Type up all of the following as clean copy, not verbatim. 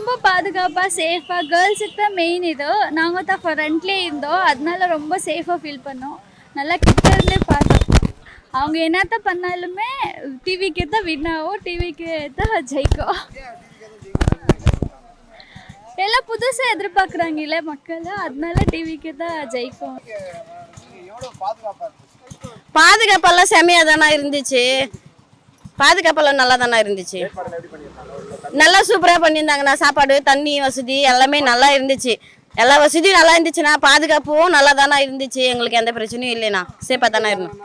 ரொம்ப பாதுகாப்பா சேஃபா கேர்ள்ஸுக்கு தான் மெயின். இது நாங்கள் தான் ஃப்ரண்ட்லேயே இருந்தோம், அதனால ரொம்ப சேஃபாக ஃபீல் பண்ணோம். நல்லா கிட்ட இருந்தே பார்த்தோம். அவங்க என்னத்த பண்ணாலுமே டிவிக்கு தான் வின் ஆகும், டிவிக்கு தான் ஜெயிக்கும். எல்லாம் புதுசாக எதிர்பார்க்குறாங்கல்ல மக்கள், அதனால டிவிக்கு தான் ஜெயிக்கும். பாதுகாப்பெல்லாம் செம்மையாக தானே இருந்துச்சு, பாதுகாப்பெல்லாம் நல்லா தானே இருந்துச்சு, நல்லா சூப்பராக பண்ணியிருந்தாங்கண்ணா. சாப்பாடு தண்ணி வசதி எல்லாமே நல்லா இருந்துச்சு, எல்லா வசதியும் நல்லா இருந்துச்சுண்ணா. பாதுகாப்பும் நல்லா தானே இருந்துச்சு, எங்களுக்கு எந்த பிரச்சனையும் இல்லைண்ணா, சேஃபாக தானே இருந்தோம்.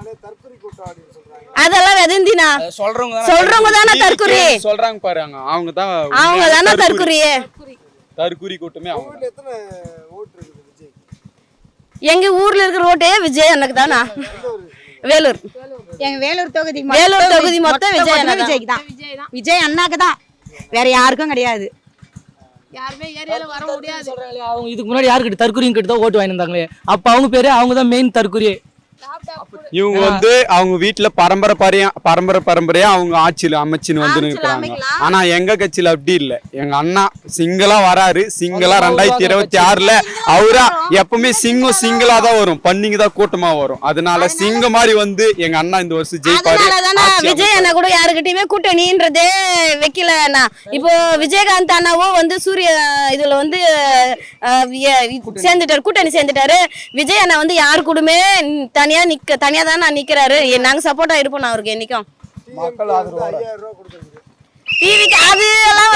அதெல்லாம் வெதந்தினா சொல்றவங்க தானே தற்குறி சொல்றாங்க பாருங்க, அவங்க தானே தற்குறியே. தற்குறி கூட்டமே அவங்க. எங்க ஊர்ல இருக்கிற ஓட்டே விஜய் அண்ணனுக்கு தானா. வேலூர், எங்க வேலூர் தொகுதி மொத்தம் விஜய்க்கு தான். விஜய் அண்ணாக்கு தான், வேற யாருக்கும் கிடையாது. யாருமே ஏரியால வர முடியாது. அவங்க இதுக்கு முன்னாடி யாருக்கு தற்குறியும் கிட்ட தான் ஓட்டு வாங்கியிருந்தாங்களே, அப்ப அவங்க பேரு அவங்க தான் மெயின் தற்குறியே. இவங்க அவங்க வீட்டுல பரம்பரையா அவங்க ஆட்சியில அமைச்சுன்னு வந்து இருக்கிறாங்க. ஆனா எங்க கட்சியில அப்படி இல்ல. எங்க அண்ணா சிங்கிளா வராரு, சிங்கிளா 2026ல அவரா எப்பவுமே சிங்கிளா தான் வரும், பண்ணிங்க தான் கூட்டமா வரும். அதனால சிங்க மாதிரி எங்க அண்ணா இந்த வருஷம் ஜெயிப்பாரு. விஜய் அண்ணா கூட யாருக்கிட்டயுமே கூட்டணின்றதே வைக்கல அண்ணா. இப்போ விஜயகாந்த் அண்ணாவும் சூரிய இதுல சேர்ந்துட்டாரு, கூட்டணி சேர்ந்துட்டாரு. விஜய் அண்ணா யாரு கூடமே தனியா தான் நிக்கிறாரு. நாங்க சப்போர்ட்டா இருப்போம் அவருக்கு என்னைக்கும். டிவிக்கு அதெல்லாம்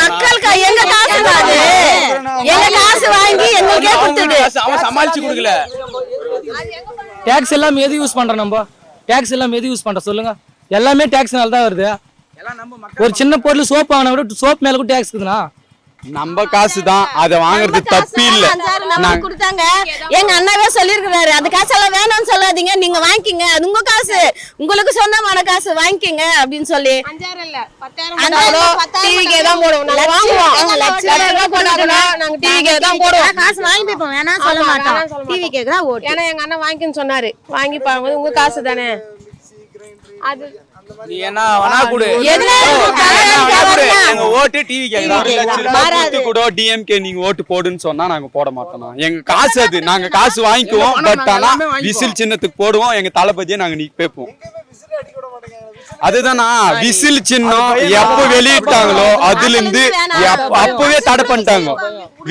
மக்களுக்கு எங்க காசு வாங்க, எங்க காசு வாங்கி எங்களுக்கே கொடுத்துடு. அவன் சமாளிச்சு கொடுக்கல. டாக்ஸ் எல்லாம் எது யூஸ் பண்றோம், நம்ம டாக்ஸ் எல்லாம் எது யூஸ் பண்றோம் சொல்லுங்க. எல்லாமே டாக்ஸ்னால தான் வருது. ஒரு சின்ன பொருள் சோப் வாங்கினா கூட சோப் மேல கூட டாக்ஸ் இருக்குதுண்ணா. நம்ம காசு தான், அதை வாங்குறது தப்பு இல்ல. கொடுத்தாங்க, எங்க அண்ணாவே சொல்லிருக்கிறாரு, அந்த காசு எல்லாம் வேணும்னு சொல்லாதீங்க, நீங்க வாங்கிக்கிங்க, அது உங்க காசு, உங்களுக்கு சொந்தமான காசு வாங்கிக்கிங்க அப்படின்னு சொல்லி. காசு வாங்கிட்டு போவோம், வேணா சொல்ல மாட்டோம். டிவிக்கு தான் ஓட்டு. ஏன்னா எங்க அண்ணன் வாங்கின்னு சொன்னாரு, வாங்கி பாருங்க, உங்க காசு தானே அது. டிஎம்கே நீங்க ஓட்டு போடுன்னு சொன்னா நாங்க போட மாட்டோம். எங்க காசு அது, நாங்க காசு வாங்கிக்குவோம். பட் ஆனா விசில் சின்னத்துக்கு போடுவோம், எங்க தளபதியை நாங்க நீ பேப்போம். அதுதானா விசில் சின்னம் எப்ப வெளியிட்டாங்களோ அதுல இருந்து அப்பவே தடை பண்ணிட்டாங்க.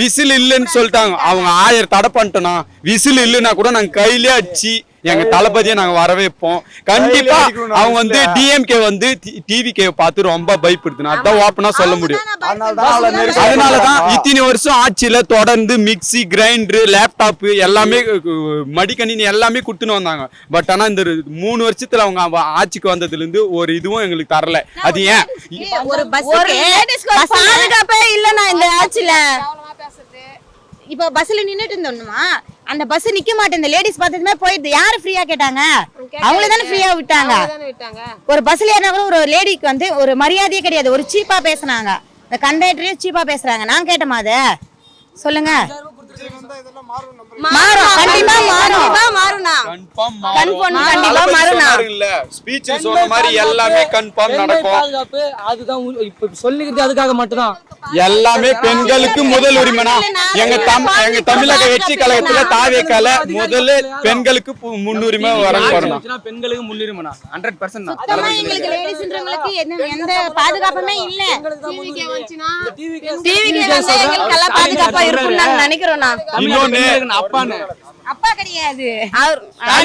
விசில் இல்லைன்னு சொல்லிட்டாங்க. அவங்க 1000 தடை பண்ணிட்டோம்னா விசில் இல்லைன்னா கூட நாங்க கையிலே அடிச்சு எங்க தளபதியை நாங்க வரவேற்போம். கண்டிப்பா அவங்க டிஎம்கே டிவிகே பார்த்து ரொம்ப பயப்படுதுன்னு அதான் ஓப்பனா சொல்ல முடியும். அதனாலதான் இத்தனை வருஷம் ஆட்சியில தொடர்ந்து மிக்சி, கிரைண்டர், லேப்டாப் எல்லாமே மடிக்கணினி எல்லாமே கொடுத்துன்னு வந்தாங்க. பட் ஆனா இந்த 3 வருஷத்துல அவங்க ஆட்சிக்கு வந்ததுல இருந்து ஒரு இதுவும் எங்களுக்கு தரல. அது ஏன் ஒரு பாதுகாப்பே இல்லைன்னா இந்த ஆட்சியில. இப்போ பஸ்ல நின்னுட்டு இருந்தோம்மா, அந்த பஸ் நிக்க மாட்டேன், இந்த லேடிஸ் பார்த்ததுமே போயிடுது. யாரு ஃப்ரீயா கேட்டாங்க? அவங்கள தானே ஃப்ரீயா விட்டாங்க. ஒரு பஸ்ல ஏறினா கூட ஒரு லேடிக்கு ஒரு மரியாதையே கிடையாது, ஒரு சீப்பா பேசுனாங்க. இந்த கண்டக்டரே சீப்பா பேசுறாங்க. நான் கேட்டமா அத சொல்லுங்க. மாறும், கண்டிப்பா மாறும்னா கண்டிப்பா மாறும்னா இல்ல ஸ்பீச் சொன்ன மாதிரி எல்லாமே கன்ஃபார்ம் நடக்கும். அதுதான் இப்ப சொல்லிக்கிறது அதுக்காக மட்டும் தான். எல்லாமே பெண்களுக்கு முதல் உரிமைனா எங்க தமிழக வெற்றி கழகத்துல தாவேக்கால முதல்ல பெண்களுக்கு முன்னுரிமை வரணும். பெண்களுக்கு முன்னுரிமைனா 100% தான். எங்களுக்கு லேடிஸ்ன்றவங்களுக்கு எந்த பாதுகாப்புமே இல்ல. டிவிகே வந்துச்சுனா டிவிகே எங்களுக்கு எல்லாம் பாதுகாப்பா இருக்கும்னு நாங்க நினைக்கிறோம். இன்னொன்னு அப்பா கிடையாது,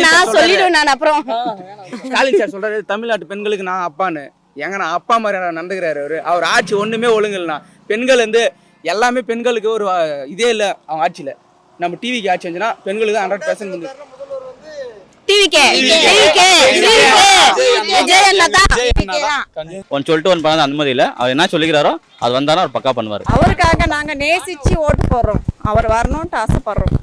நான் சொல்லிடுவேன். நான் அப்புறம் ஸ்டாலின் சார் சொல்றாரு தமிழ்நாட்டு பெண்களுக்கு நான் அப்பான்னு. எங்கன்னா அப்பா மாதிரி நடந்துக்கிறாரு அவர் ஆட்சி ஒண்ணுமே ஒழுங்குலண்ணா. பெண்கள் எல்லாமே பெண்களுக்கு ஒரு இதே இல்லை அவங்க ஆட்சியில. நம்ம டிவிக்கு ஆட்சி வந்துச்சுன்னா பெண்களுக்கு 100% ஒன்னு சொல்லிட்டு ஒன்னு பண்ணாத அனுமதி இல்ல. அவர் என்ன சொல்லிக்கிறாரோ அது வந்தாலும் அவர் பக்கா பண்ணுவார். அவருக்காக நாங்க நேசிச்சு ஓட்டு போடுறோம், அவர் வரணும்ட்டு ஆசைப்படுறோம்,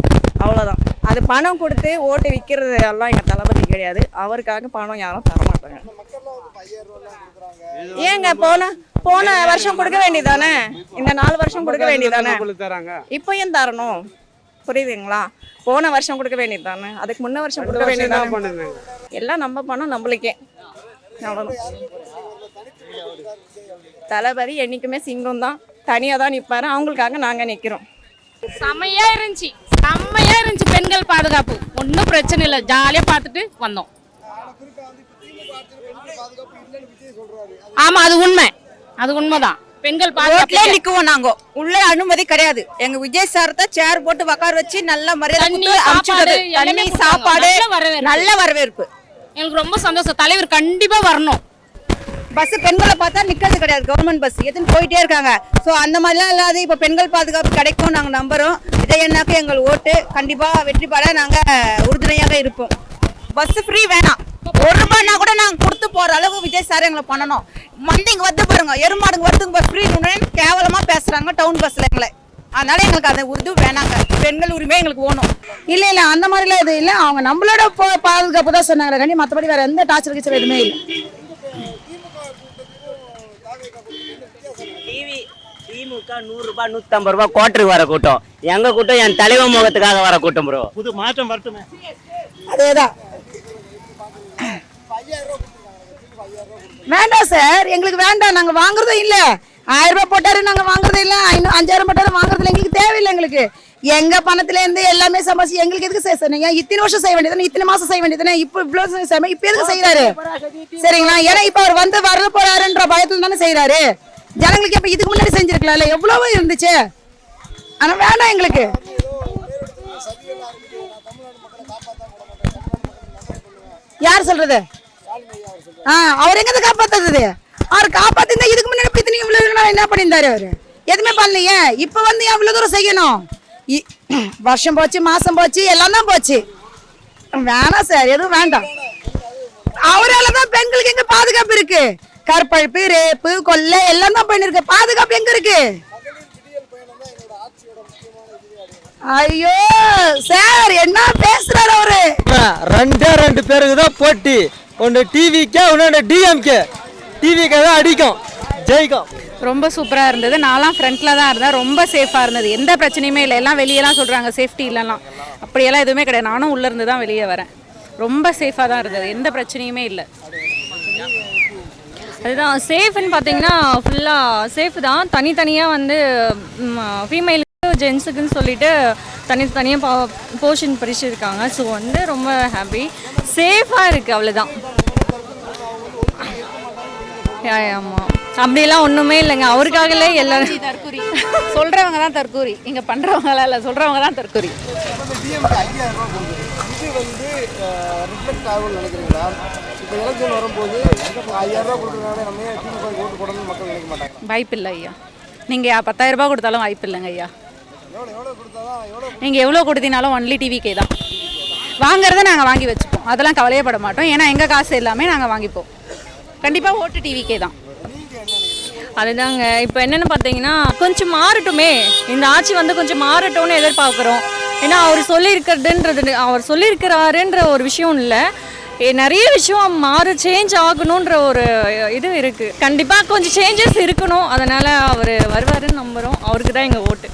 அவ்வளவுதான். அது பணம் கொடுத்து ஓட்டு விற்கிறது எல்லாம் எங்க தளபதி கிடையாது. அவருக்காக பணம் யாரும் தர மாட்டாங்க. ஏங்க போன வருஷம் கொடுக்க வேண்டியதானே, இந்த 4 வருஷம் கொடுக்க வேண்டியதானே, இப்பயும் தரணும். புரியுதுங்களா? போன வருஷம் கொடுக்க வேண்டியது தானே, அதுக்கு முன்ன வருஷம் கொடுக்க வேண்டியது. எல்லாம் நம்ம பணம் நம்மளுக்கே, அவ்வளோதான். தளபதி என்னைக்குமே சிங்கம் தான். தனியாக தான் நிற்பாரு. அவங்களுக்காக நாங்கள் நிற்கிறோம். செம்மையா இருந்துச்சு, செம்மையா இருந்துச்சு. பெண்கள் பாதுகாப்பு ஒன்றும் பிரச்சனை இல்லை, ஜாலியாக பார்த்துட்டு வந்தோம். ஆமா, அது உண்மை, அது உண்மைதான். பெண்கள் பாதுகாப்பு நிற்குவோம். நாங்கள் உள்ளே அனுமதி கிடையாது. எங்க விஜய் சார் தான் சேர் போட்டு உட்கார வச்சு நல்ல மரியாதை, சாப்பாடு, நல்ல வரவேற்பு. எங்களுக்கு ரொம்ப சந்தோஷம். தலைவர் கண்டிப்பா வரணும். பஸ் பெண்களை பார்த்தா நிக்கிறது கிடையாது. கவர்மெண்ட் பஸ் எதுன்னு போயிட்டே இருக்காங்க. ஸோ அந்த மாதிரிலாம் இல்லாத இப்போ பெண்கள் பாதுகாப்பு கிடைக்கும் நாங்கள் நம்புறோம். விஜய் அண்ணாக்கு எங்கள் ஓட்டு கண்டிப்பா வெற்றி பெற நாங்கள் உறுதுணையாக இருப்போம். பஸ் ஃப்ரீ வேணாம், ₹1 கூட நாங்கள் கொடுத்து போற அளவுக்கு விஜய் சார் எங்களை பண்ணணும். இங்க வந்து பாருங்க, எருமாடுங்க வரதுக்கு பஸ் ஃப்ரீ கேவலமா பேசுறாங்க டவுன் பஸ்ல எங்களை. அதனால எங்களுக்கு அந்த உறுதி வேணாங்க. பெண்கள் உரிமை எங்களுக்கு வேணும். இல்ல இல்ல அந்த மாதிரிலாம் எதுவும் இல்லை. அவங்க நம்மளோட பாதுகாப்பு தான் சொன்னாங்க கண்டி, மற்றபடி வேற எந்த டார்ச்சர் கீச்சர் எதுவுமே இல்லை. திமுக ₹100 ₹150 குவார்டருக்கு வர கூட்டம். எங்க கூட்டம் என் தலைவர் முகத்துக்காக வர கூட்டம் ப்ரோ. புது மாற்றம் வரட்டுமே. அதேதான். வேண்டாம் சார், எங்களுக்கு வேண்டாம். நாங்க வாங்குறதும் இல்ல. 1000 ரூபாய் போட்டாரு நாங்க வாங்குறதும் இல்ல. 5000 போட்டாரு வாங்குறது இல்ல. எங்களுக்கு தேவையில்லை. எங்களுக்கு எங்க பணத்துல இருந்து எல்லாமே சம்பாதிச்சு எங்களுக்கு எதுக்கு செய்ய சொன்னீங்க? இத்தனை வருஷம் செய்ய வேண்டியதானே, இத்தனை மாசம் செய்ய வேண்டியதானே. இப்ப இவ்வளவு இப்ப எதுக்கு செய்யறாரு? சரிங்களா? ஏன்னா இப்ப அவர் வந்து வர போறாருன்ற பயத்துல தானே செய்யறாரு. ஜனங்களுக்கு இப்ப இதுக்கு முன்னாடி செஞ்சிருக்கலாம்ல, எவ்வளவோ இருந்துச்சு. ஆனா வேண்டாம் எங்களுக்கு. யார் சொல்றது? அவர் எங்க காப்பாத்துறது? அவர் காப்பாத்திருந்தா இதுக்கு முன்னாடி இத்தனை இவ்வளவு என்ன பண்ணியிருந்தாரு? அவரு எதுவுமே பண்ணலையே. இப்ப வந்து எவ்வளவு தூரம் செய்யணும்? வருஷம் போச்சு, மாசம் போச்சு, எல்லாம் தான் போச்சு. வேணாம் சார், எதுவும் வேண்டாம். அவராலதான் பெண்களுக்கு எங்க பாதுகாப்பு இருக்கு? கற்பழிப்பு, ரேப்பு, கொள்ளை எல்லாம் தான் பண்ணிருக்கு. பாதுகாப்பு எங்க இருக்கு? ஐயோ சார், என்ன பேசுறாரு அவரு? 2 பேருக்கு தான் போட்டி. ஒன்று டிவிக்கே, இன்னொன்று டிஎம்கே. டிவிக்கே தான் அடிக்கும், ஜெயிக்கும். ரொம்ப சூப்பராக இருந்தது. நான்லாம் ஃப்ரண்ட்டில் தான் இருந்தேன். ரொம்ப சேஃபாக இருந்தது. எந்த பிரச்சனையுமே இல்லை. எல்லாம் வெளியெல்லாம் சொல்கிறாங்க சேஃப்டி இல்லைலாம். அப்படியெல்லாம் எதுவுமே கிடையாது. நானும் உள்ளேருந்து தான் வெளியே வரேன். ரொம்ப சேஃபாக தான் இருந்தது. எந்த பிரச்சனையுமே இல்லை. அதுதான் சேஃப்னு பார்த்தீங்கன்னா ஃபுல்லாக சேஃப் தான். தனித்தனியாக வந்து ஃபீமேலுக்கு ஜென்ஸுக்குன்னு சொல்லிட்டு தனித்தனியாக போர்ஷன் பிரிச்சுருக்காங்க. ஸோ வந்து ரொம்ப ஹாப்பி, சேஃபாக இருக்குது, அவ்வளோதான். ஆமாம், அப்படியெல்லாம் ஒன்றுமே இல்லைங்க. அவருக்காகலே எல்லாரும் தற்கூரி சொல்கிறவங்க தான் தற்கூரி. இங்கே பண்ணுறவங்களாம் இல்லை, சொல்கிறவங்க தான் தற்கூரி. வாய்ப்பு இல்லை ஐயா. நீங்கள் 10,000 ரூபாய் கொடுத்தாலும் வாய்ப்பு இல்லைங்க ஐயா. நீங்கள் எவ்வளோ கொடுத்தீங்கனாலும் ஒன்லி டிவிக்கே தான். வாங்குறத நாங்கள் வாங்கி வச்சுப்போம், அதெல்லாம் கவலையப்பட மாட்டோம். ஏன்னா எங்கள் காசு எல்லாமே நாங்கள் வாங்கிப்போம். கண்டிப்பாக ஓட்டு டிவிக்கே தான். அதுதாங்க. இப்போ என்னென்னு பார்த்தீங்கன்னா கொஞ்சம் மாறட்டுமே, இந்த ஆட்சி வந்து கொஞ்சம் மாறட்டும்னு எதிர்பார்க்குறோம். ஏன்னா அவர் சொல்லியிருக்கிறாருன்ற ஒரு விஷயம் இல்லை, நிறைய விஷயம் சேஞ்ச் ஆகணுன்ற ஒரு இது இருக்குது. கண்டிப்பாக கொஞ்சம் சேஞ்சஸ் இருக்கணும். அதனால் அவர் வருவாருன்னு நம்புகிறோம். அவருக்கு தான் எங்கள் ஓட்டு.